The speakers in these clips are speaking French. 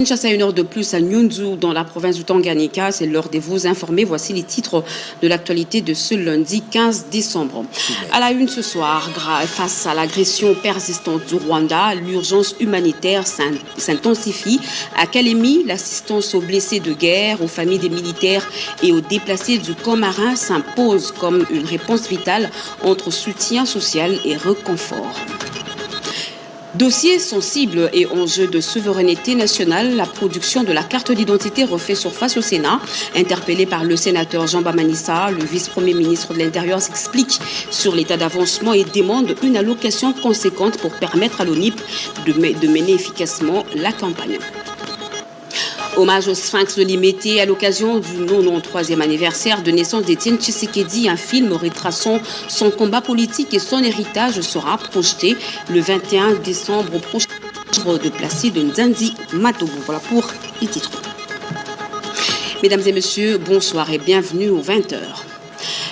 Kinshasa, une heure de plus à Nyunzu, dans la province du Tanganyika. C'est l'heure de vous informer. Voici les titres de l'actualité de ce lundi 15 décembre. À la une ce soir, face à l'agression persistante du Rwanda, l'urgence humanitaire s'intensifie. À Kalemi, l'assistance aux blessés de guerre, aux familles des militaires et aux déplacés du camp marin s'impose comme une réponse vitale entre soutien social et réconfort. Dossier sensible et enjeu de souveraineté nationale, la production de la carte d'identité refait surface au Sénat. Interpellé par le sénateur Jean Bamanissa, le vice-premier ministre de l'Intérieur s'explique sur l'état d'avancement et demande une allocation conséquente pour permettre à l'ONIP de mener efficacement la campagne. Hommage au Sphinx de Limete à l'occasion du 93e anniversaire de naissance d'Étienne Tshisekedi. Un film retraçant son combat politique et son héritage sera projeté le 21 décembre prochain de Placide Nzanzi Matobo. Voilà pour les titres. Mesdames et messieurs, bonsoir et bienvenue aux 20h.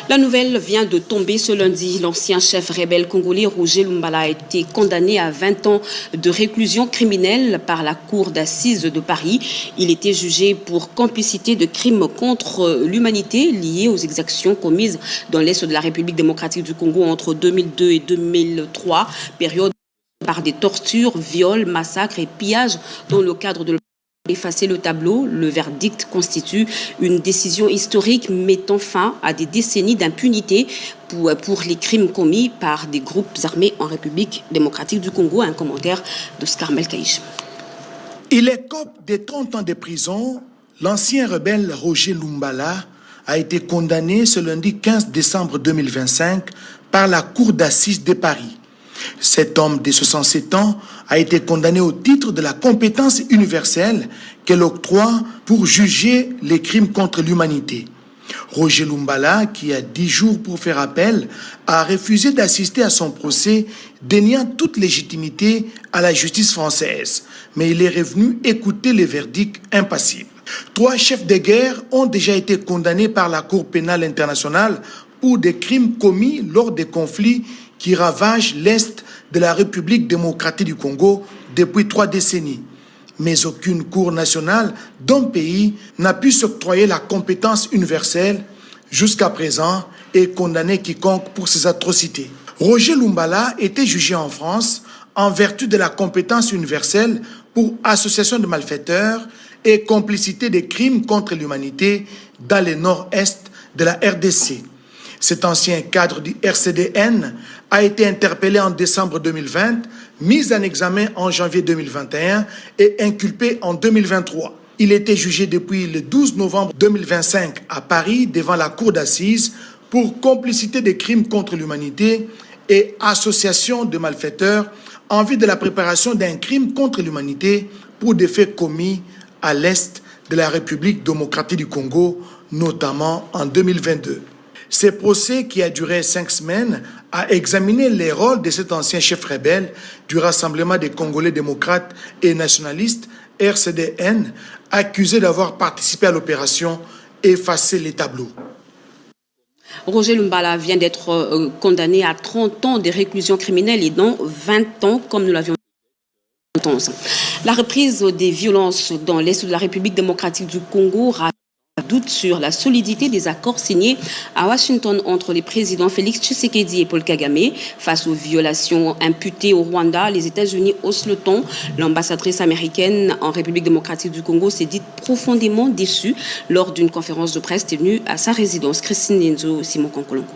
La nouvelle vient de tomber ce lundi. L'ancien chef rebelle congolais Roger Lumbala a été condamné à 20 ans de réclusion criminelle par la cour d'assises de Paris. Il était jugé pour complicité de crimes contre l'humanité liés aux exactions commises dans l'Est de la République démocratique du Congo entre 2002 et 2003, période par des tortures, viols, massacres et pillages dans le cadre de effacer le tableau. Le verdict constitue une décision historique mettant fin à des décennies d'impunité pour les crimes commis par des groupes armés en République démocratique du Congo. Un commentaire d'Oscar Melkaïch. Il écope des 30 ans de prison. L'ancien rebelle Roger Lumbala a été condamné ce lundi 15 décembre 2025 par la cour d'assises de Paris. Cet homme de 67 ans a été condamné au titre de la compétence universelle qu'elle octroie pour juger les crimes contre l'humanité. Roger Lumbala, qui a 10 jours pour faire appel, a refusé d'assister à son procès, déniant toute légitimité à la justice française. Mais il est revenu écouter les verdicts impassibles. 3 chefs de guerre ont déjà été condamnés par la Cour pénale internationale pour des crimes commis lors des conflits qui ravage l'Est de la République démocratique du Congo depuis 3 décennies. Mais aucune cour nationale d'un pays n'a pu s'octroyer la compétence universelle jusqu'à présent et condamner quiconque pour ces atrocités. Roger Lumbala était jugé en France en vertu de la compétence universelle pour association de malfaiteurs et complicité des crimes contre l'humanité dans le nord-est de la RDC. Cet ancien cadre du RCDN a été interpellé en décembre 2020, mis en examen en janvier 2021 et inculpé en 2023. Il était jugé depuis le 12 novembre 2025 à Paris devant la cour d'assises pour complicité des crimes contre l'humanité et association de malfaiteurs en vue de la préparation d'un crime contre l'humanité pour des faits commis à l'est de la République démocratique du Congo, notamment en 2022. Ce procès, qui a duré 5 semaines, a examiné les rôles de cet ancien chef rebelle du Rassemblement des Congolais démocrates et nationalistes, RCDN, accusé d'avoir participé à l'opération Effacer les tableaux. Roger Lumbala vient d'être condamné à 30 ans de réclusion criminelle et non 20 ans, comme nous l'avions dit. La reprise des violences dans l'Est de la République démocratique du Congo doute sur la solidité des accords signés à Washington entre les présidents Félix Tshisekedi et Paul Kagame. Face aux violations imputées au Rwanda, les États-Unis haussent le ton. L'ambassadrice américaine en République démocratique du Congo s'est dite profondément déçue lors d'une conférence de presse tenue à sa résidence. Christine Nenzo, Simon Konkolonko.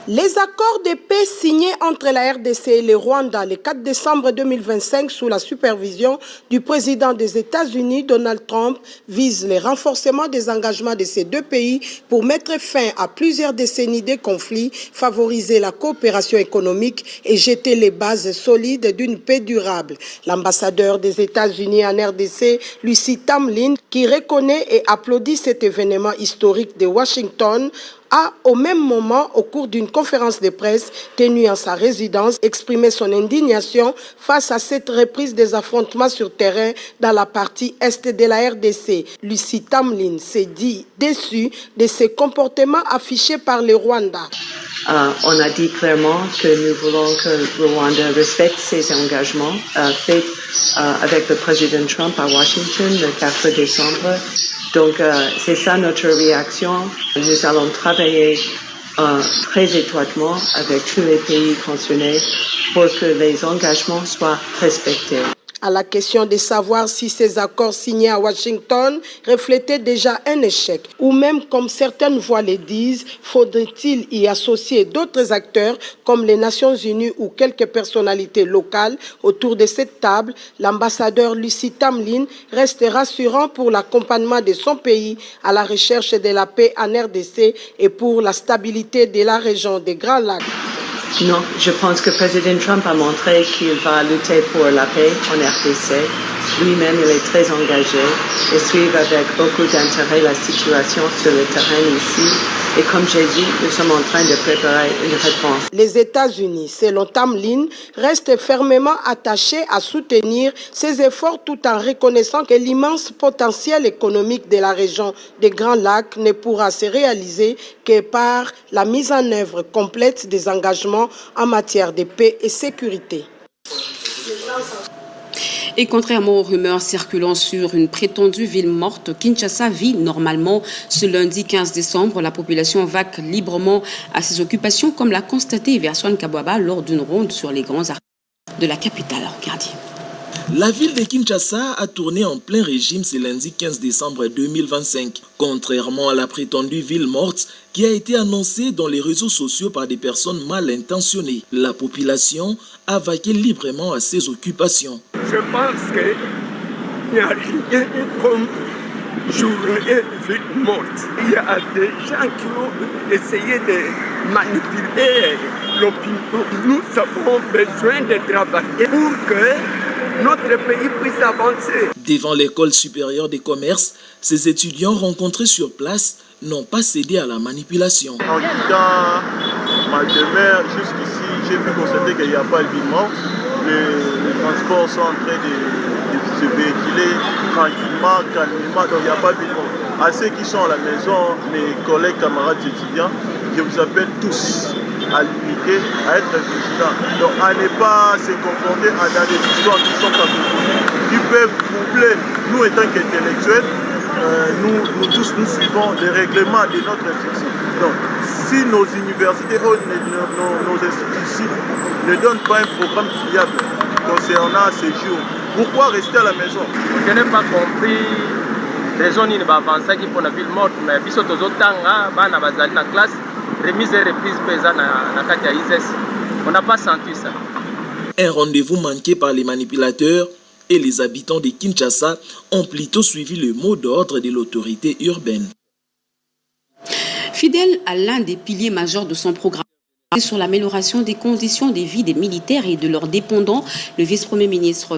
Les accords de paix signés entre la RDC et le Rwanda le 4 décembre 2025 sous la supervision du président des États-Unis, Donald Trump, visent le renforcement des engagements de ces 2 pays pour mettre fin à plusieurs décennies de conflits, favoriser la coopération économique et jeter les bases solides d'une paix durable. L'ambassadeur des États-Unis en RDC, Lucy Tamlin, qui reconnaît et applaudit cet événement historique de Washington, a, au même moment, au cours d'une conférence de presse tenue en sa résidence, exprimé son indignation face à cette reprise des affrontements sur terrain dans la partie est de la RDC. Lucy Tamlin s'est dit déçue de ces comportements affichés par le Rwanda. On a dit clairement que nous voulons que le Rwanda respecte ses engagements faits avec le président Trump à Washington le 4 décembre. Donc, c'est ça notre réaction. Nous allons travailler très étroitement avec tous les pays concernés pour que les engagements soient respectés. À la question de savoir si ces accords signés à Washington reflétaient déjà un échec, ou même comme certaines voix le disent, faudrait-il y associer d'autres acteurs comme les Nations Unies ou quelques personnalités locales autour de cette table, l'ambassadeur Lucie Tamlin reste rassurant pour l'accompagnement de son pays à la recherche de la paix en RDC et pour la stabilité de la région des Grands Lacs. Non, je pense que le président Trump a montré qu'il va lutter pour la paix en RDC. Lui-même, il est très engagé et suit avec beaucoup d'intérêt la situation sur le terrain ici. Et comme j'ai dit, nous sommes en train de préparer une réponse. Les États-Unis, selon Tamlin, restent fermement attachés à soutenir ces efforts tout en reconnaissant que l'immense potentiel économique de la région des Grands Lacs ne pourra se réaliser que par la mise en œuvre complète des engagements en matière de paix et sécurité. Et contrairement aux rumeurs circulant sur une prétendue ville morte, Kinshasa vit normalement. Ce lundi 15 décembre, la population vaque librement à ses occupations, comme l'a constaté Everson Kabwaba lors d'une ronde sur les grands artères de la capitale. Regardez. La ville de Kinshasa a tourné en plein régime ce lundi 15 décembre 2025. Contrairement à la prétendue ville morte qui a été annoncée dans les réseaux sociaux par des personnes mal intentionnées, la population a vaqué librement à ses occupations. Je pense qu'il n'y a rien comme journée ville morte. Il y a des gens qui ont essayé de manipuler l'opinion. Nous avons besoin de travailler pour que notre pays puisse avancer. Devant l'école supérieure des commerces, ces étudiants rencontrés sur place n'ont pas cédé à la manipulation. En quittant ma demeure jusqu'ici, j'ai pu constater qu'il n'y a pas de ville morte. Les transports sont en train de se véhiculer tranquillement, calmement, donc il n'y a pas de ville morte. À ceux qui sont à la maison, mes collègues, camarades étudiants, je vous appelle tous à limiter, à être vigilants. Donc à ne pas se confronter à des histoires qui sont cacophonées, qui peuvent troubler. Nous étant qu'intellectuels, nous tous nous suivons les règlements de notre institution. Donc si nos universités, nos institutions ne donnent pas un programme fiable concernant ces jours, pourquoi rester à la maison? Je n'ai pas compris raison nini baavansaki pour la ville morte, mais biso tozotanga bana bazali na classe remise et reprise pesa na kati ya ISS. On n'a pas senti ça. Un rendez-vous manqué par les manipulateurs et les habitants de Kinshasa ont plutôt suivi le mot d'ordre de l'autorité urbaine. Fidèle à l'un des piliers majeurs de son programme sur l'amélioration des conditions de vie des militaires et de leurs dépendants, le vice-premier ministre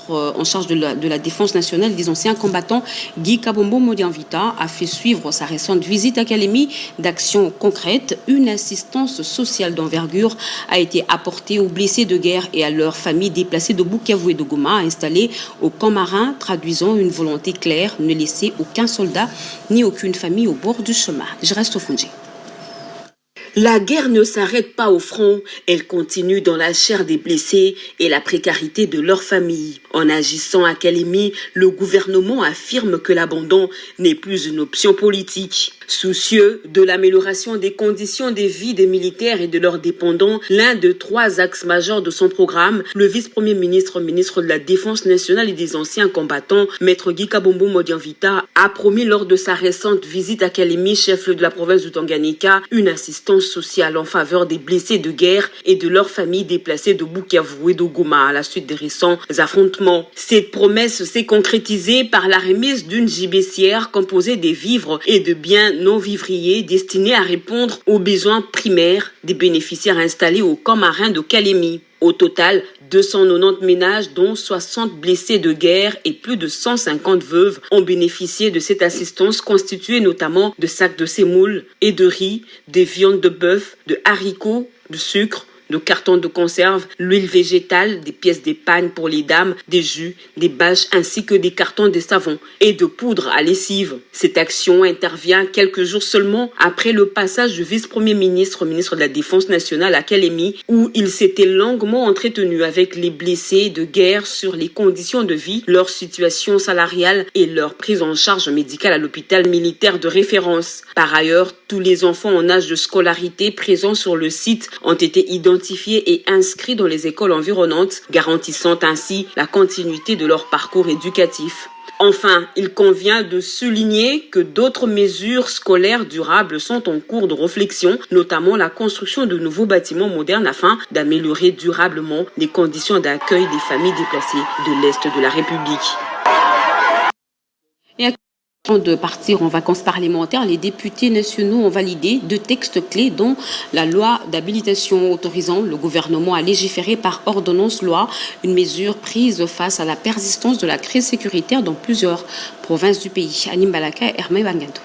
en charge de la Défense nationale des anciens combattants, Guy Kabombo Modianvita, a fait suivre sa récente visite à Kalemi d'actions concrètes. Une assistance sociale d'envergure a été apportée aux blessés de guerre et à leurs familles déplacées de Bukavu et de Goma installées au camp marin, traduisant une volonté claire, ne laisser aucun soldat ni aucune famille au bord du chemin. Je reste au Fondji. La guerre ne s'arrête pas au front, elle continue dans la chair des blessés et la précarité de leurs familles. En agissant à Kalemi, le gouvernement affirme que l'abandon n'est plus une option politique. Soucieux de l'amélioration des conditions de vie des militaires et de leurs dépendants, l'un de 3 axes majeurs de son programme, le vice-premier ministre, ministre de la Défense nationale et des anciens combattants, Maître Guy Kabombo Modianvita, a promis lors de sa récente visite à Kalemi, chef-lieu de la province du Tanganyika, une assistance sociale en faveur des blessés de guerre et de leurs familles déplacées de Bukavu et de Goma à la suite des récents affrontements. Cette promesse s'est concrétisée par la remise d'une gibecière composée des vivres et de biens non vivriers destinés à répondre aux besoins primaires des bénéficiaires installés au camp marin de Kalemi. Au total, 290 ménages, dont 60 blessés de guerre et plus de 150 veuves, ont bénéficié de cette assistance constituée notamment de sacs de semoule et de riz, des viandes de bœuf, de haricots, de sucre, de cartons de conserve, l'huile végétale, des pièces d'épargne pour les dames, des jus, des bâches ainsi que des cartons de savon et de poudre à lessive. Cette action intervient quelques jours seulement après le passage du vice-premier ministre, ministre de la Défense nationale à Kalemi, où il s'était longuement entretenu avec les blessés de guerre sur les conditions de vie, leur situation salariale et leur prise en charge médicale à l'hôpital militaire de référence. Par ailleurs, tous les enfants en âge de scolarité présents sur le site ont été identifiés et inscrits dans les écoles environnantes, garantissant ainsi la continuité de leur parcours éducatif. Enfin, il convient de souligner que d'autres mesures scolaires durables sont en cours de réflexion, notamment la construction de nouveaux bâtiments modernes afin d'améliorer durablement les conditions d'accueil des familles déplacées de l'Est de la République. Avant de partir en vacances parlementaires, les députés nationaux ont validé 2 textes clés, dont la loi d'habilitation autorisant le gouvernement à légiférer par ordonnance-loi, une mesure prise face à la persistance de la crise sécuritaire dans plusieurs provinces du pays. Anim Balaka et Hermé Bangando.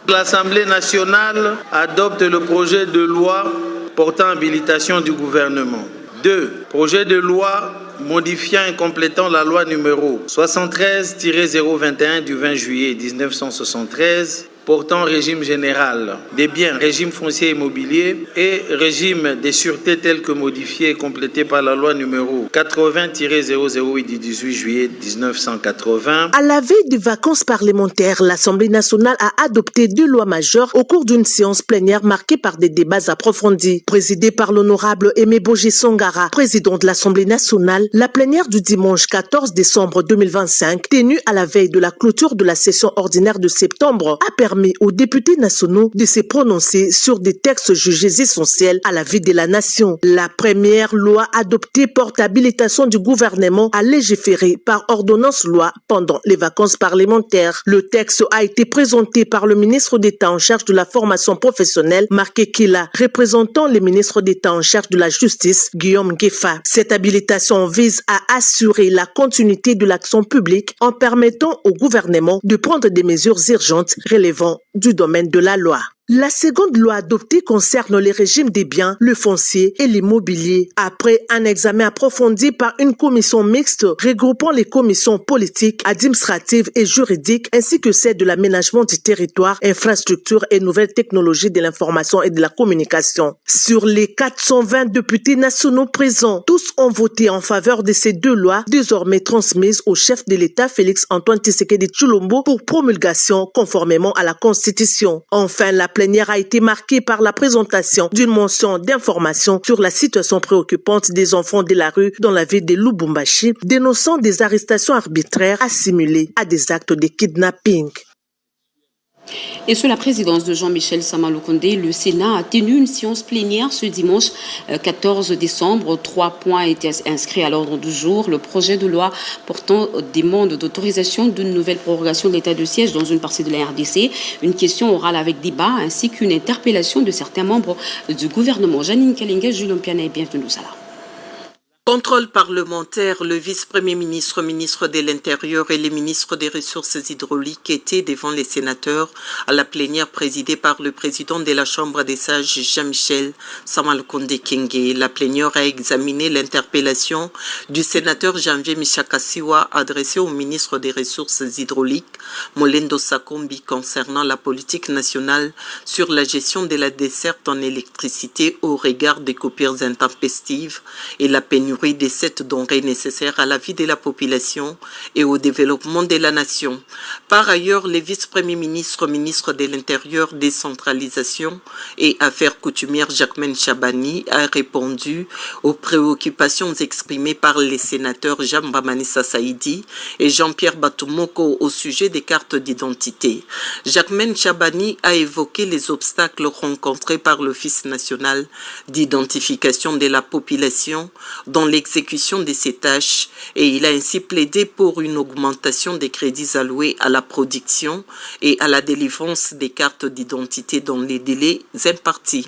L'Assemblée nationale adopte le projet de loi portant habilitation du gouvernement. 2. Projet de loi modifiant et complétant la loi numéro 73-021 du 20 juillet 1973 portant régime général des biens, régime foncier immobilier et régime des sûretés tels que modifiés et complétés par la loi numéro 80-008 du 18 juillet 1980. À la veille des vacances parlementaires, l'Assemblée nationale a adopté 2 lois majeures au cours d'une séance plénière marquée par des débats approfondis. Présidée par l'honorable Aimé Boji Songara, président de l'Assemblée nationale, la plénière du dimanche 14 décembre 2025, tenue à la veille de la clôture de la session ordinaire de septembre, a permis aux députés nationaux de se prononcer sur des textes jugés essentiels à la vie de la nation. La première loi adoptée porte habilitation du gouvernement à légiférer par ordonnance-loi pendant les vacances parlementaires. Le texte a été présenté par le ministre d'État en charge de la formation professionnelle, Marc Ekila, représentant le ministre d'État en charge de la justice, Guillaume Gueffa. Cette habilitation vise à assurer la continuité de l'action publique en permettant au gouvernement de prendre des mesures urgentes relevant du domaine de la loi. La seconde loi adoptée concerne les régimes des biens, le foncier et l'immobilier. Après un examen approfondi par une commission mixte regroupant les commissions politiques, administratives et juridiques ainsi que celles de l'aménagement du territoire, infrastructures et nouvelles technologies de l'information et de la communication. Sur les 420 députés nationaux présents, tous ont voté en faveur de ces 2 lois désormais transmises au chef de l'État Félix Antoine Tshisekedi Tshilombo pour promulgation conformément à la Constitution. Enfin, la plénière a été marquée par la présentation d'une motion d'information sur la situation préoccupante des enfants de la rue dans la ville de Lubumbashi, dénonçant des arrestations arbitraires assimilées à des actes de kidnapping. Et sous la présidence de Jean-Michel Sama-Lukonde, le Sénat a tenu une séance plénière ce dimanche 14 décembre. 3 points étaient inscrits à l'ordre du jour. Le projet de loi portant demande d'autorisation d'une nouvelle prorogation de l'état de siège dans une partie de la RDC, une question orale avec débat ainsi qu'une interpellation de certains membres du gouvernement. Janine Kalinga, Julien Piana et bienvenue au Salah. Contrôle parlementaire, le vice-premier ministre, ministre de l'Intérieur et les ministres des Ressources hydrauliques étaient devant les sénateurs à la plénière présidée par le président de la Chambre des sages, Jean-Michel Sama-Lukonde Kyenge. La plénière a examiné l'interpellation du sénateur Janvier Michakasiwa adressée au ministre des Ressources hydrauliques, Molendo Sakombi, concernant la politique nationale sur la gestion de la desserte en électricité au regard des coupures intempestives et la pénurie de cette denrée nécessaire à la vie de la population et au développement de la nation. Par ailleurs, le vice-premier ministre, ministre de l'Intérieur, décentralisation et affaires coutumières, Jacquemaine Chabani, a répondu aux préoccupations exprimées par les sénateurs Jean Bamanissa Saïdi et Jean-Pierre Batumoko au sujet des cartes d'identité. Jacquemaine Chabani a évoqué les obstacles rencontrés par l'Office national d'identification de la population dans dans l'exécution de ses tâches et il a ainsi plaidé pour une augmentation des crédits alloués à la production et à la délivrance des cartes d'identité dans les délais impartis.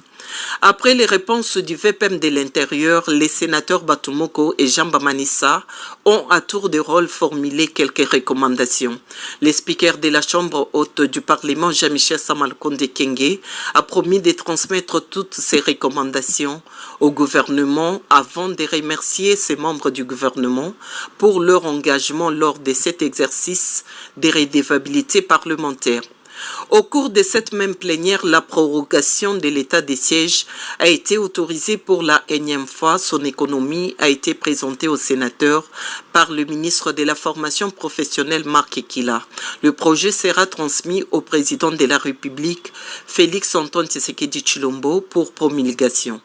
Après les réponses du VPM de l'Intérieur, les sénateurs Batumoko et Jean Bamanissa ont à tour de rôle formulé quelques recommandations. Le speaker de la Chambre haute du Parlement, Jean-Michel Samalkonde Kenge, a promis de transmettre toutes ces recommandations au gouvernement avant de remercier ses membres du gouvernement pour leur engagement lors de cet exercice de redevabilité parlementaire. Au cours de cette même plénière, la prorogation de l'état de siège a été autorisée pour la énième fois. Son économie a été présentée aux sénateurs par le ministre de la Formation professionnelle Marc Ekila. Le projet sera transmis au président de la République, Félix Antoine Tshisekedi Tshilombo, pour promulgation.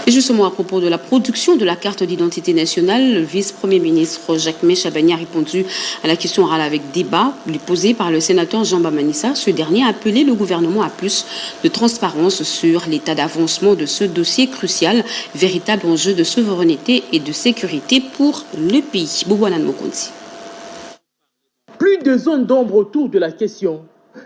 Et justement, à propos de la production de la carte d'identité nationale, le vice-premier ministre Jacques Chabani a répondu à la question orale avec débat lui posée par le sénateur Jean Bamanissa. Ce dernier a appelé le gouvernement à plus de transparence sur l'état d'avancement de ce dossier crucial, véritable enjeu de souveraineté et de sécurité pour le pays. Boubouanan Mokonzi. Plus de zones d'ombre autour de la question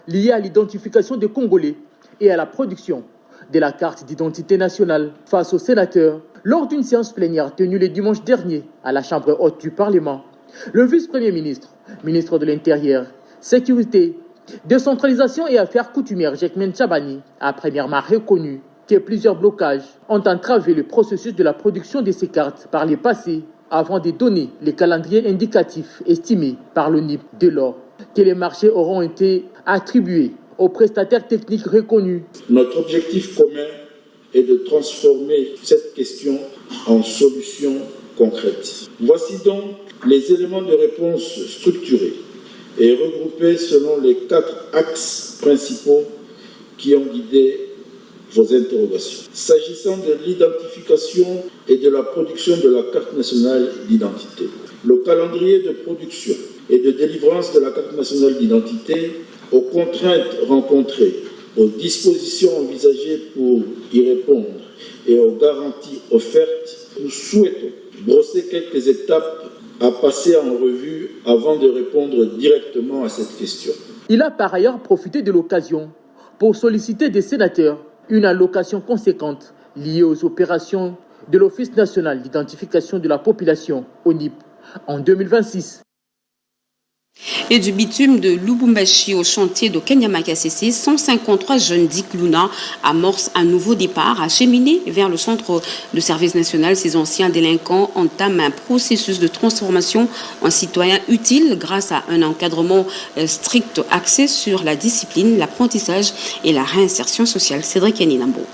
liée à l'identification des Congolais et à la production de la carte d'identité nationale face aux sénateurs lors d'une séance plénière tenue le dimanche dernier à la Chambre haute du Parlement. Le vice-premier ministre, ministre de l'Intérieur, Sécurité, Décentralisation et Affaires coutumières, Jacques Chabani, a premièrement reconnu que plusieurs blocages ont entravé le processus de la production de ces cartes par les passés avant de donner les calendriers indicatifs estimés par l'ONIP dès lors que les marchés auront été attribués aux prestataires techniques reconnus. Notre objectif commun est de transformer cette question en solution concrète. Voici donc les éléments de réponse structurés et regroupés selon les 4 axes principaux qui ont guidé vos interrogations. S'agissant de l'identification et de la production de la carte nationale d'identité, le calendrier de production et de délivrance de la carte nationale d'identité, aux contraintes rencontrées, aux dispositions envisagées pour y répondre et aux garanties offertes, nous souhaitons brosser quelques étapes à passer en revue avant de répondre directement à cette question. Il a par ailleurs profité de l'occasion pour solliciter des sénateurs une allocation conséquente liée aux opérations de l'Office national d'identification de la population, ONIP, en 2026. Et du bitume de Lubumbashi au chantier de Kanyama-Kasese, 153 jeunes d'Ikluna amorcent un nouveau départ acheminé vers le centre de service national. Ces anciens délinquants entament un processus de transformation en citoyens utiles grâce à un encadrement strict axé sur la discipline, l'apprentissage et la réinsertion sociale. Cédric Yaninambo.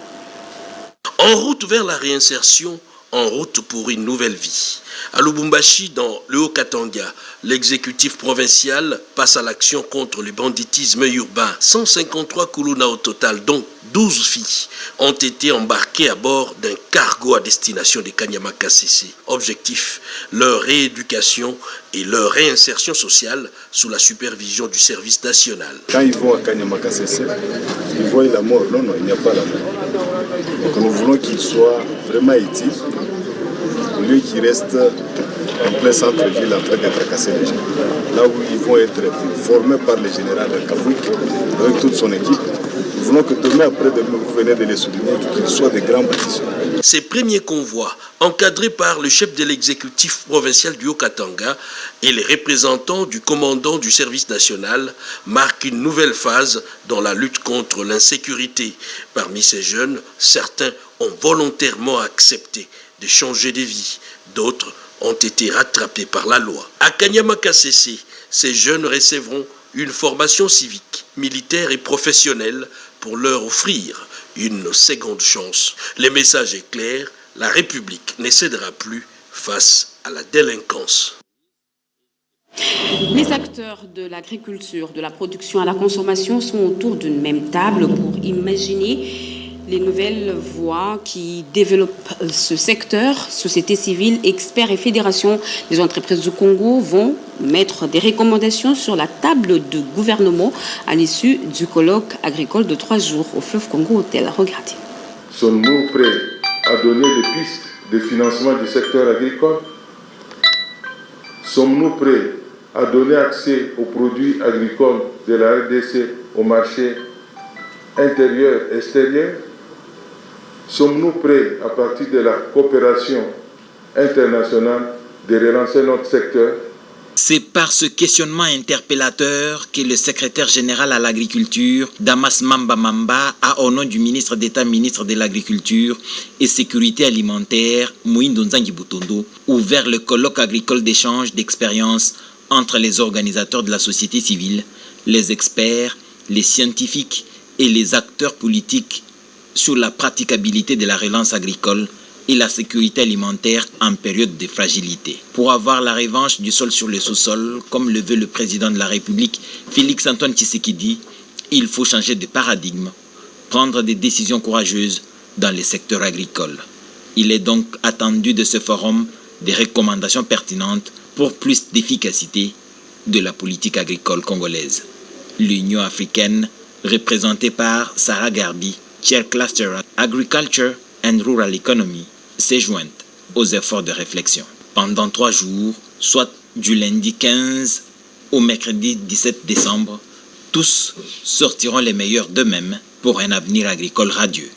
En route vers la réinsertion, en route pour une nouvelle vie. À Lubumbashi, dans le Haut-Katanga, l'exécutif provincial passe à l'action contre le banditisme urbain. 153 Kuluna au total, dont 12 filles, ont été embarquées à bord d'un cargo à destination de Kanyama-Kasese. Objectif, leur rééducation et leur réinsertion sociale sous la supervision du service national. Quand ils vont à Kanyama-Kasese, ils voient la mort. Non, il n'y a pas la mort. Donc nous voulons qu'ils soient vraiment utiles, au lieu qu'ils restent en plein centre-ville en train de tracasser les gens. Là où ils vont être formés par le général Kabouik avec toute son équipe. Nous voulons que demain, après demain, vous venez de les souligner, qu'ils soient des grands bâtisseurs. Ces premiers convois, encadrés par le chef de l'exécutif provincial du Haut-Katanga et les représentants du commandant du service national, marquent une nouvelle phase dans la lutte contre l'insécurité. Parmi ces jeunes, certains ont volontairement accepté de changer de vie. D'autres ont été rattrapés par la loi. À Kanyama-Kasese, ces jeunes recevront une formation civique, militaire et professionnelle pour leur offrir une seconde chance. Le message est clair, la République ne cédera plus face à la délinquance. Les acteurs de l'agriculture, de la production à la consommation sont autour d'une même table pour imaginer les nouvelles voies qui développent ce secteur. Société civile, experts et fédérations des entreprises du Congo vont mettre des recommandations sur la table de gouvernement à l'issue du colloque agricole de 3 jours au fleuve Congo Hôtel. Regardez. Sommes-nous prêts à donner des pistes de financement du secteur agricole? Sommes-nous prêts à donner accès aux produits agricoles de la RDC au marché intérieur et extérieur? Sommes-nous prêts, à partir de la coopération internationale, de relancer notre secteur? C'est par ce questionnement interpellateur que le secrétaire général à l'agriculture, Damas Mamba Mamba, a, au nom du ministre d'État, ministre de l'Agriculture et Sécurité alimentaire, Mouindo Nzangi Butondo, ouvert le colloque agricole d'échange d'expériences entre les organisateurs de la société civile, les experts, les scientifiques et les acteurs politiques sur la praticabilité de la relance agricole et la sécurité alimentaire en période de fragilité. Pour avoir la revanche du sol sur le sous-sol, comme le veut le président de la République, Félix-Antoine Tshisekedi, il faut changer de paradigme, prendre des décisions courageuses dans les secteurs agricoles. Il est donc attendu de ce forum des recommandations pertinentes pour plus d'efficacité de la politique agricole congolaise. L'Union africaine, représentée par Sarah Garbi, Chair Cluster Agriculture and Rural Economy, s'est jointe aux efforts de réflexion. Pendant 3 jours, soit du lundi 15 au mercredi 17 décembre, tous sortiront les meilleurs d'eux-mêmes pour un avenir agricole radieux.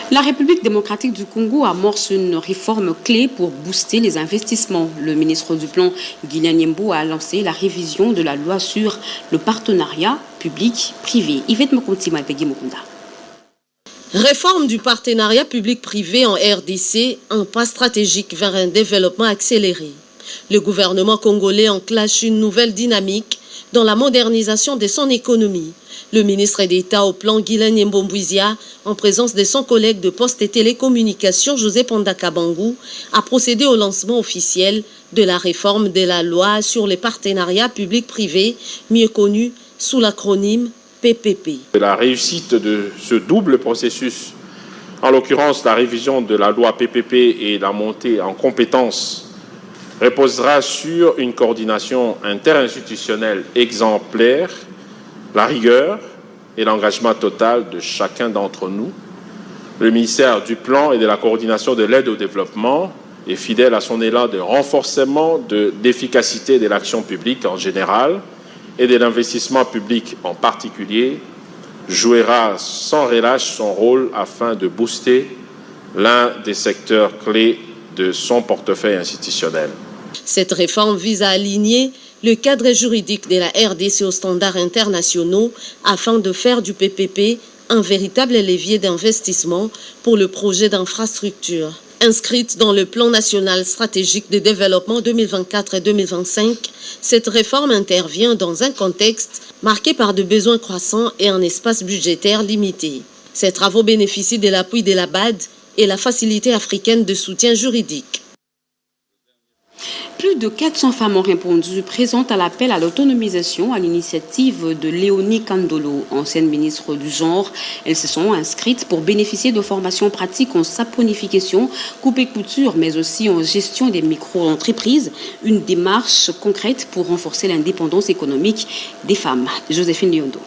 La République démocratique du Congo amorce une réforme clé pour booster les investissements. Le ministre du Plan, Guilain Nyembo, a lancé la révision de la loi sur le partenariat public-privé. Yvette Mokontima Peggy Mokunda. Réforme du partenariat public-privé en RDC, un pas stratégique vers un développement accéléré. Le gouvernement congolais enclenche une nouvelle dynamique dans la modernisation de son économie. Le ministre d'État au plan Guilain Nyembo Mbouizia, en présence de son collègue de Poste et Télécommunications José Pandakabangou, a procédé au lancement officiel de la réforme de la loi sur les partenariats public-privé, mieux connu sous l'acronyme PPP. La réussite de ce double processus, en l'occurrence la révision de la loi PPP et la montée en compétences, reposera sur une coordination interinstitutionnelle exemplaire, la rigueur et l'engagement total de chacun d'entre nous. Le ministère du Plan et de la coordination de l'aide au développement est fidèle à son élan de renforcement de l'efficacité de l'action publique en général et de l'investissement public en particulier, jouera sans relâche son rôle afin de booster l'un des secteurs clés de son portefeuille institutionnel. Cette réforme vise à aligner le cadre juridique de la RDC aux standards internationaux afin de faire du PPP un véritable levier d'investissement pour le projet d'infrastructure. Inscrite dans le plan national stratégique de développement 2024 et 2025, cette réforme intervient dans un contexte marqué par de besoins croissants et un espace budgétaire limité. Ces travaux bénéficient de l'appui de la BAD et la Facilité africaine de soutien juridique. Plus de 400 femmes ont répondu présentes à l'appel à l'autonomisation à l'initiative de Léonie Kandolo, ancienne ministre du Genre. Elles se sont inscrites pour bénéficier de formations pratiques en saponification, coupe-couture, mais aussi en gestion des micro-entreprises. Une démarche concrète pour renforcer l'indépendance économique des femmes. Joséphine Lyondo.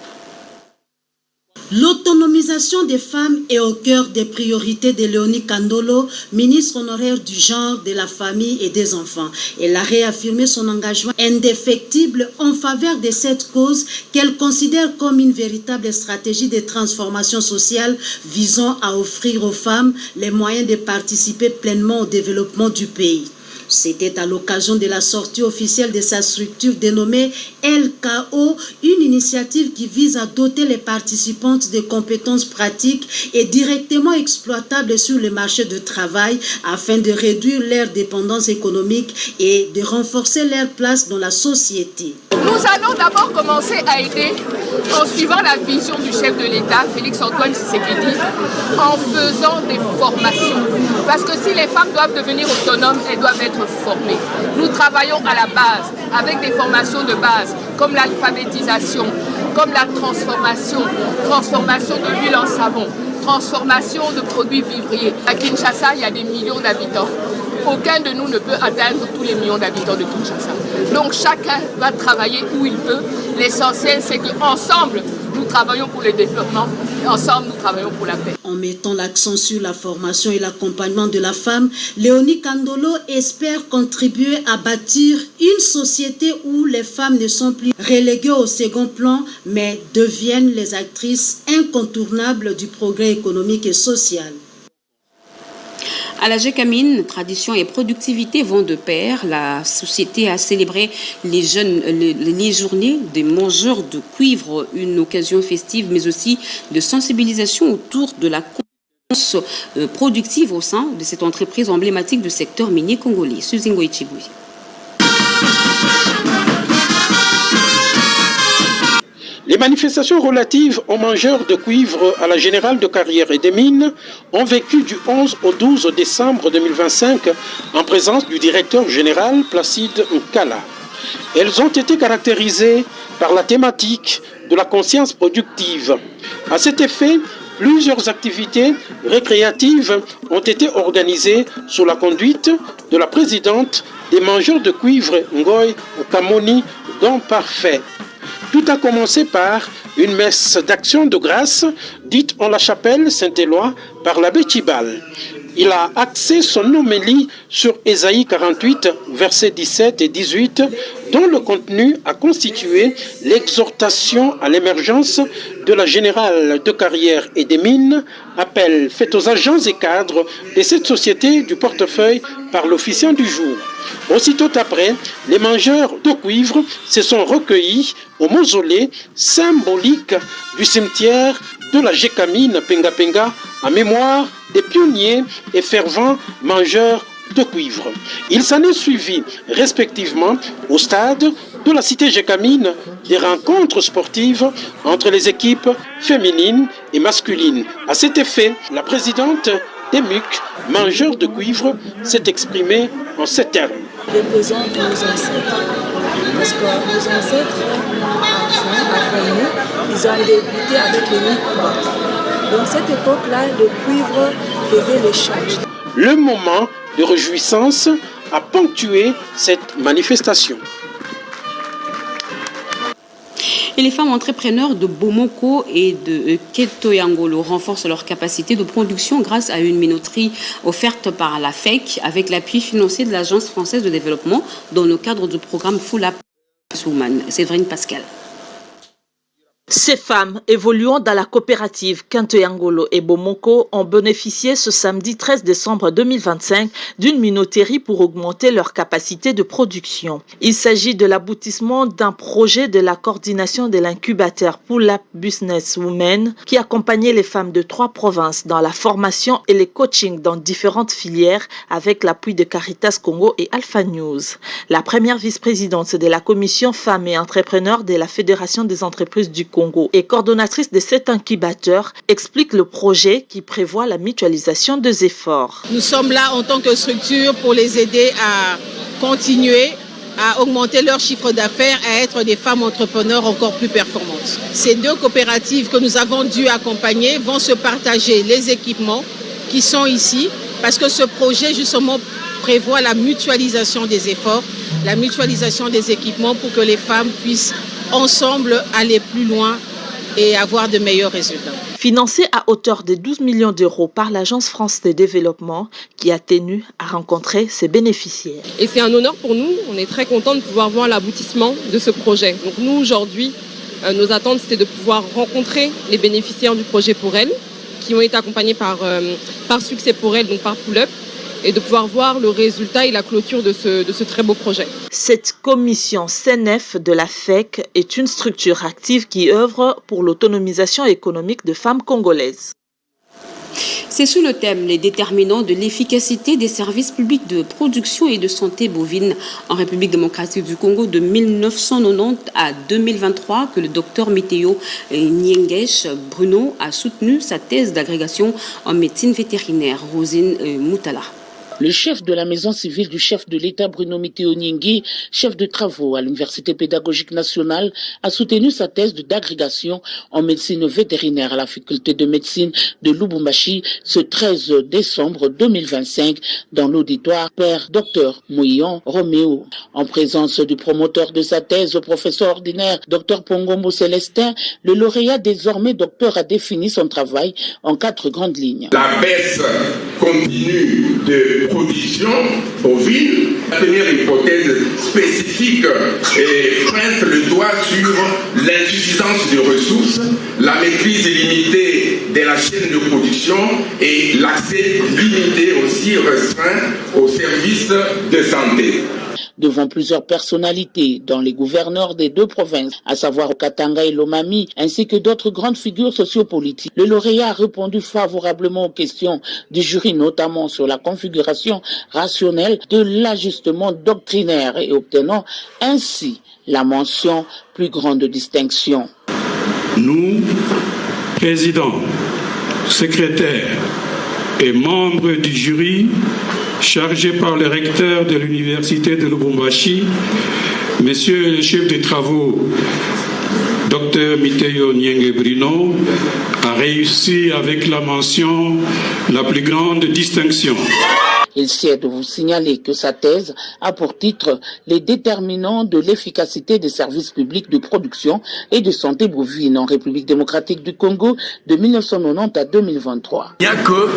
L'autonomisation des femmes est au cœur des priorités de Léonie Kandolo, ministre honoraire du genre, de la famille et des enfants. Elle a réaffirmé son engagement indéfectible en faveur de cette cause qu'elle considère comme une véritable stratégie de transformation sociale visant à offrir aux femmes les moyens de participer pleinement au développement du pays. C'était à l'occasion de la sortie officielle de sa structure dénommée LKO, une initiative qui vise à doter les participantes de compétences pratiques et directement exploitables sur le marché du travail afin de réduire leur dépendance économique et de renforcer leur place dans la société. Nous allons d'abord commencer à aider en suivant la vision du chef de l'État, Félix-Antoine Tshisekedi, en faisant des formations. Parce que si les femmes doivent devenir autonomes, elles doivent être formées. Nous travaillons à la base avec des formations de base, comme l'alphabétisation, comme la transformation de l'huile en savon, transformation de produits vivriers. À Kinshasa, il y a des millions d'habitants. Aucun de nous ne peut atteindre tous les millions d'habitants de Kinshasa. Donc chacun va travailler où il peut. L'essentiel, c'est qu'ensemble, nous travaillons pour le développement ensemble, nous travaillons pour la paix. En mettant l'accent sur la formation et l'accompagnement de la femme, Léonie Kandolo espère contribuer à bâtir une société où les femmes ne sont plus reléguées au second plan, mais deviennent les actrices incontournables du progrès économique et social. À la Gécamine, tradition et productivité vont de pair. La société a célébré les journées des mangeurs de cuivre, une occasion festive, mais aussi de sensibilisation autour de la compétence productive au sein de cette entreprise emblématique du secteur minier congolais. Suzingo Ichibouy. Les manifestations relatives aux mangeurs de cuivre à la Générale de Carrière et des Mines ont vécu du 11 au 12 décembre 2025 en présence du directeur général Placide Nkala. Elles ont été caractérisées par la thématique de la conscience productive. À cet effet, plusieurs activités récréatives ont été organisées sous la conduite de la présidente des mangeurs de cuivre Ngoy Kamoni Don Parfait. Tout a commencé par une messe d'action de grâce dite en la chapelle Saint-Éloi par l'abbé Tibal. Il a axé son homélie sur Ésaïe 48, versets 17 et 18, dont le contenu a constitué l'exhortation à l'émergence de la Générale de Carrière et des Mines, appel fait aux agents et cadres de cette société du portefeuille par l'officiant du jour. Aussitôt après, les mangeurs de cuivre se sont recueillis au mausolée symbolique du cimetière de la Gécamine Penga Penga en mémoire des pionniers et fervents mangeurs de cuivre. Il s'en est suivi respectivement au stade de la cité Gécamine des rencontres sportives entre les équipes féminines et masculines. À cet effet, la présidente des MUC, mangeurs de cuivre, s'est exprimée en ces termes. Représente nos ancêtres, parce que nos ancêtres, avant nous, ils ont débuté avec les micro. Dans cette époque-là, le cuivre faisait l'échange. Le moment de réjouissance a ponctué cette manifestation. Et les femmes entrepreneurs de Bomoko et de Ketoyangolo renforcent leur capacité de production grâce à une minoterie offerte par la FEC avec l'appui financier de l'Agence française de développement dans le cadre du programme Full Up Woman. Séverine Pascal. Ces femmes évoluant dans la coopérative Ketoyangolo et Bomoko ont bénéficié ce samedi 13 décembre 2025 d'une minoterie pour augmenter leur capacité de production. Il s'agit de l'aboutissement d'un projet de la coordination de l'incubateur Pull Up Business Women qui accompagnait les femmes de 3 provinces dans la formation et les coachings dans différentes filières avec l'appui de Caritas Congo et Alpha News. La première vice-présidente de la commission femmes et entrepreneurs de la Fédération des entreprises du Congo et coordonnatrice de cet incubateur, explique le projet qui prévoit la mutualisation des efforts. Nous sommes là en tant que structure pour les aider à continuer à augmenter leur chiffre d'affaires, à être des femmes entrepreneurs encore plus performantes. Ces 2 coopératives que nous avons dû accompagner vont se partager les équipements qui sont ici parce que ce projet justement prévoit la mutualisation des efforts, la mutualisation des équipements pour que les femmes puissent ensemble aller plus loin et avoir de meilleurs résultats. Financé à hauteur de 12 millions d'euros par l'Agence France de développement qui a tenu à rencontrer ses bénéficiaires. Et c'est un honneur pour nous, on est très contents de pouvoir voir l'aboutissement de ce projet. Donc nous aujourd'hui, nos attentes c'était de pouvoir rencontrer les bénéficiaires du projet pour elles, qui ont été accompagnés par Succès pour elles, donc par Pull Up, et de pouvoir voir le résultat et la clôture de ce très beau projet. Cette commission CNF de la FEC est une structure active qui œuvre pour l'autonomisation économique de femmes congolaises. C'est sous le thème les déterminants de l'efficacité des services publics de production et de santé bovine en République démocratique du Congo de 1990 à 2023 que le docteur Météo Nyengesh Bruno a soutenu sa thèse d'agrégation en médecine vétérinaire. Rosine Moutala. Le chef de la maison civile du chef de l'État, Bruno Miteo Nyingui, chef de travaux à l'Université pédagogique nationale, a soutenu sa thèse d'agrégation en médecine vétérinaire à la faculté de médecine de Lubumbashi ce 13 décembre 2025 dans l'auditoire Père Dr Mouillon Roméo. En présence du promoteur de sa thèse, professeur ordinaire Dr Pongombo Célestin, le lauréat désormais docteur a défini son travail en 4 grandes lignes. La baisse continue de production bovine. La première hypothèse spécifique pointe le doigt sur l'insuffisance de ressources, la maîtrise illimitée de la chaîne de production et l'accès limité aussi restreint aux services de santé. Devant plusieurs personnalités, dont les gouverneurs des 2 provinces, à savoir Okatanga et Lomami, ainsi que d'autres grandes figures sociopolitiques, le lauréat a répondu favorablement aux questions du jury, notamment sur la configuration rationnelle de l'ajustement doctrinaire et obtenant ainsi la mention plus grande distinction. Nous, présidents, secrétaires et membres du jury, chargé par le recteur de l'université de Lubumbashi, Monsieur le chef des travaux, Dr Miteo Nyingui Bruno, a réussi avec la mention la plus grande distinction. Il sied de vous signaler que sa thèse a pour titre « Les déterminants de l'efficacité des services publics de production et de santé bovine en République démocratique du Congo de 1990 à 2023 ». Il n'y a que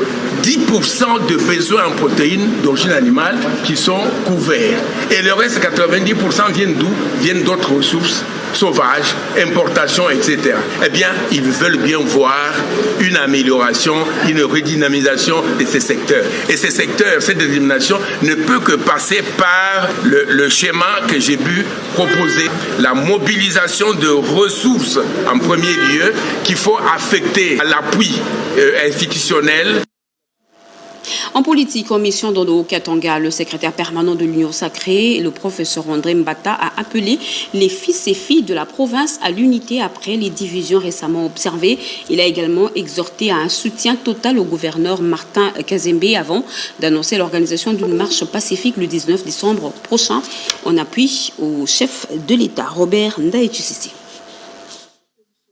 10% de besoins en protéines d'origine animale qui sont couverts. Et le reste, 90% viennent d'où? Viennent d'autres ressources sauvages, importations, etc. Eh bien, ils veulent bien voir une amélioration, une redynamisation de ces secteurs. Et ces secteurs, cette détermination ne peut que passer par le schéma que j'ai pu proposer. La mobilisation de ressources en premier lieu qu'il faut affecter à l'appui institutionnel. En politique, en mission dans le Haut-Katanga, le secrétaire permanent de l'Union sacrée, le professeur André Mbata, a appelé les fils et filles de la province à l'unité après les divisions récemment observées. Il a également exhorté à un soutien total au gouverneur Martin Kazembe avant d'annoncer l'organisation d'une marche pacifique le 19 décembre prochain en appui au chef de l'État, Robert Ndaïtusisi.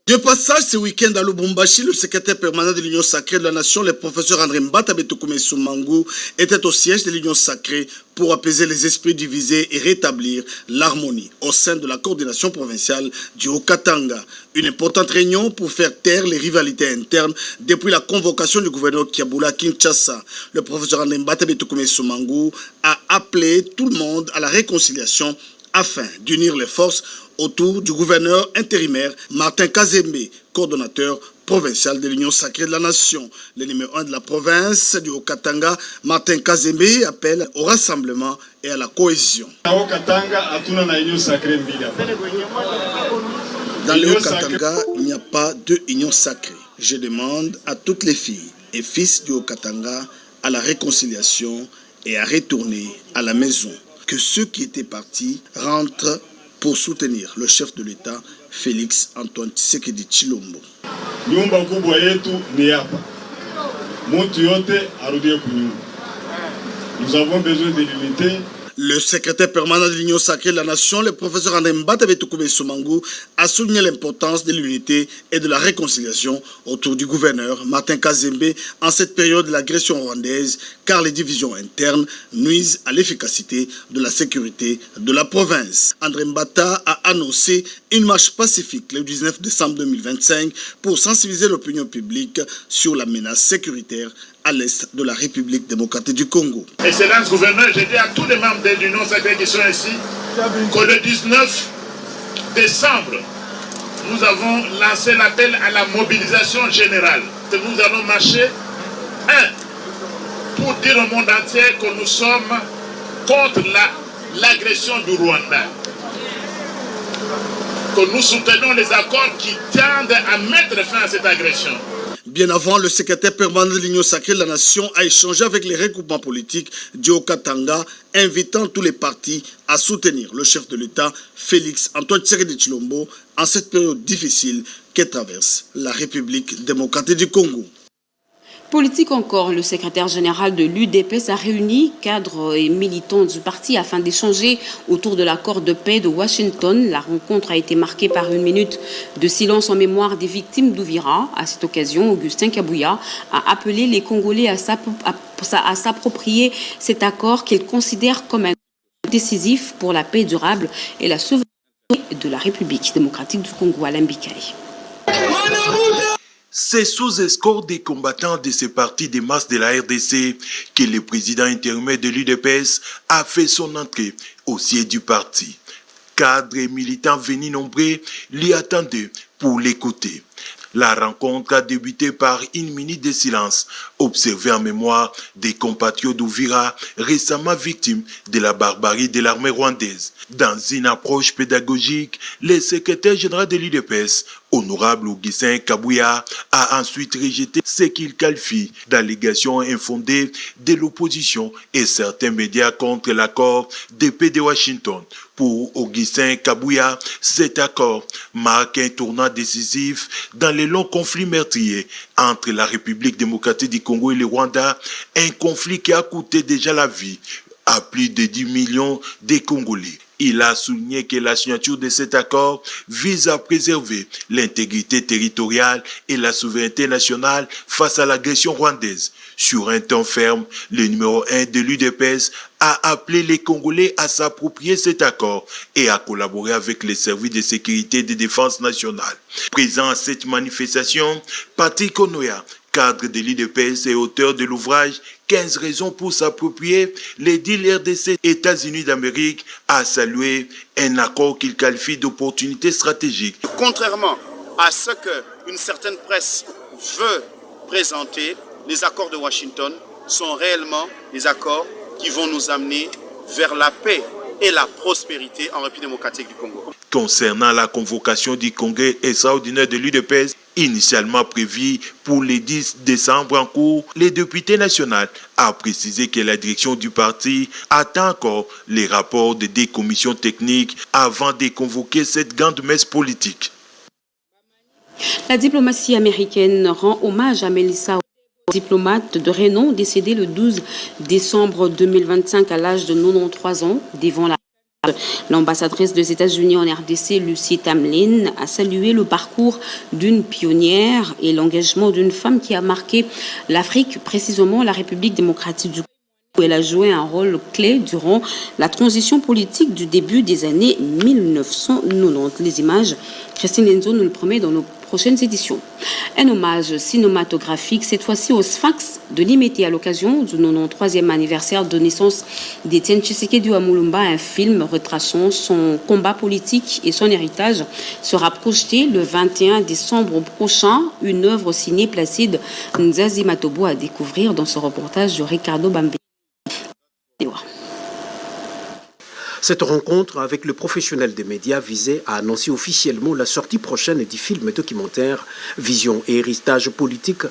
De passage ce week-end à Lubumbashi, le secrétaire permanent de l'Union sacrée de la Nation, le professeur André Mbata Betoukoumé Soumangu, était au siège de l'Union sacrée pour apaiser les esprits divisés et rétablir l'harmonie au sein de la coordination provinciale du Haut-Katanga. Une importante réunion pour faire taire les rivalités internes depuis la convocation du gouverneur Kiaboula Kinshasa. Le professeur André Mbata Betoukoumé Soumangu a appelé tout le monde à la réconciliation afin d'unir les forces autour du gouverneur intérimaire Martin Kazembe, coordonnateur provincial de l'Union sacrée de la Nation. Le numéro 1 de la province du Haut-Katanga, Martin Kazembe, appelle au rassemblement et à la cohésion. Dans le Haut-Katanga, il n'y a pas de union sacrée. Je demande à toutes les filles et fils du Haut-Katanga à la réconciliation et à retourner à la maison. Que ceux qui étaient partis rentrent pour soutenir le chef de l'État, Félix Antoine Tshisekedi Tshilombo. Nous avons besoin de l'unité. Le secrétaire permanent de l'Union sacrée de la Nation, le professeur André Mbata Betoukoumé Soumangu, a souligné l'importance de l'unité et de la réconciliation autour du gouverneur Martin Kazembe en cette période de l'agression rwandaise, car les divisions internes nuisent à l'efficacité de la sécurité de la province. André Mbata a annoncé une marche pacifique le 19 décembre 2025 pour sensibiliser l'opinion publique sur la menace sécuritaire à l'est de la République démocratique du Congo. Excellence gouverneur, je dis à tous les membres de l'Union sacrée qui sont ici que le 19 décembre, nous avons lancé l'appel à la mobilisation générale. Nous allons marcher, pour dire au monde entier que nous sommes contre l'agression du Rwanda. Que nous soutenons les accords qui tendent à mettre fin à cette agression. Bien avant, le secrétaire permanent de l'Union sacrée de la Nation a échangé avec les regroupements politiques du Haut-Katanga, invitant tous les partis à soutenir le chef de l'État, Félix Antoine Tshisekedi Tshilombo, en cette période difficile que traverse la République démocratique du Congo. Politique encore, le secrétaire général de l'UDPS a réuni cadres et militants du parti afin d'échanger autour de l'accord de paix de Washington. La rencontre a été marquée par une minute de silence en mémoire des victimes d'Ouvira. À cette occasion, Augustin Kabouya a appelé les Congolais à s'approprier cet accord qu'il considère comme un décisif pour la paix durable et la souveraineté de la République démocratique du Congo. Alain Bikaï. C'est sous escorte des combattants de ces partis de masse de la RDC que le président intérimaire de l'UDPS a fait son entrée au siège du parti. Cadres et militants venus nombreux l'y attendaient pour l'écouter. La rencontre a débuté par une minute de silence, observée en mémoire des compatriotes d'Ouvira récemment victimes de la barbarie de l'armée rwandaise. Dans une approche pédagogique, le secrétaire général de l'UDPS, honorable Augustin Kabouya, a ensuite rejeté ce qu'il qualifie d'allégations infondées de l'opposition et certains médias contre l'accord de paix de Washington. Pour Augustin Kabouya, cet accord marque un tournant décisif dans les longs conflits meurtriers entre la République démocratique du Congo et le Rwanda, un conflit qui a coûté déjà la vie à plus de 10 millions de Congolais. Il a souligné que la signature de cet accord vise à préserver l'intégrité territoriale et la souveraineté nationale face à l'agression rwandaise. Sur un ton ferme, le numéro 1 de l'UDPS a appelé les Congolais à s'approprier cet accord et à collaborer avec les services de sécurité et de défense nationale. Présent à cette manifestation, Patrick Onoya, cadre de l'UDPS et auteur de l'ouvrage 15 raisons pour s'approprier les deals RDC États-Unis d'Amérique, a salué un accord qu'il qualifie d'opportunité stratégique. Contrairement à ce qu'une certaine presse veut présenter, les accords de Washington sont réellement des accords qui vont nous amener vers la paix et la prospérité en République démocratique du Congo. Concernant la convocation du congrès extraordinaire de l'UDPS, initialement prévu pour le 10 décembre en cours, le député national a précisé que la direction du parti attend encore les rapports des deux commissions techniques avant de convoquer cette grande messe politique. La diplomatie américaine rend hommage à Melissa, diplomate de renom décédée le 12 décembre 2025 à l'âge de 93 ans devant l'ambassadrice des États-Unis en RDC, Lucie Tamlin, a salué le parcours d'une pionnière et l'engagement d'une femme qui a marqué l'Afrique, précisément la République démocratique du Congo. Elle a joué un rôle clé durant la transition politique du début des années 1990. Les images, Christine Enzo nous le promet dans nos prochaines éditions. Un hommage cinématographique, cette fois-ci au Sphinx de Limete à l'occasion du 93e anniversaire de naissance d'Étienne Tshisekedi Wamulumba. Un film retraçant son combat politique et son héritage sera projeté le 21 décembre prochain. Une œuvre signée Placide Nzazi Matobo à découvrir dans ce reportage de Ricardo Bambé. Cette rencontre avec le professionnel des médias visait à annoncer officiellement la sortie prochaine du film documentaire Vision et héritage politique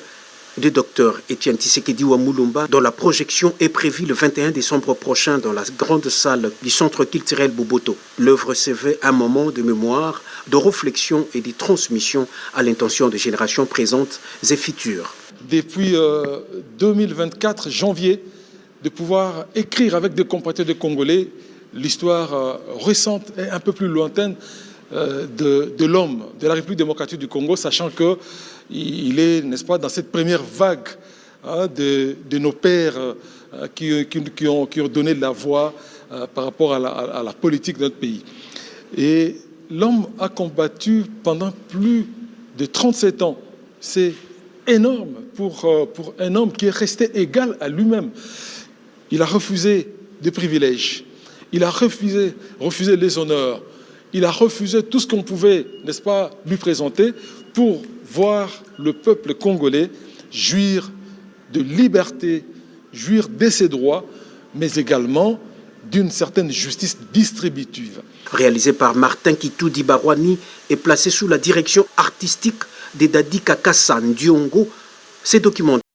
du docteur Étienne Tshisekedi Wamulumba, dont la projection est prévue le 21 décembre prochain dans la grande salle du Centre culturel Boboto. L'œuvre se veut un moment de mémoire, de réflexion et de transmission à l'intention des générations présentes et futures. Depuis 2024, janvier, de pouvoir écrire avec des compatriotes de Congolais l'histoire récente et un peu plus lointaine de l'homme, de la République démocratique du Congo, sachant qu'il est, n'est-ce pas, dans cette première vague de nos pères qui ont donné la voix par rapport à la politique de notre pays. Et l'homme a combattu pendant plus de 37 ans. C'est énorme pour un homme qui est resté égal à lui-même. Il a refusé des privilèges. Il a refusé les honneurs. Il a refusé tout ce qu'on pouvait, n'est-ce pas, lui présenter pour voir le peuple congolais jouir de liberté, jouir de ses droits, mais également d'une certaine justice distributive. Réalisé par Martin Kitoudi Barwani et placé sous la direction artistique de Dadi Kakassa Ndiongo, ces documents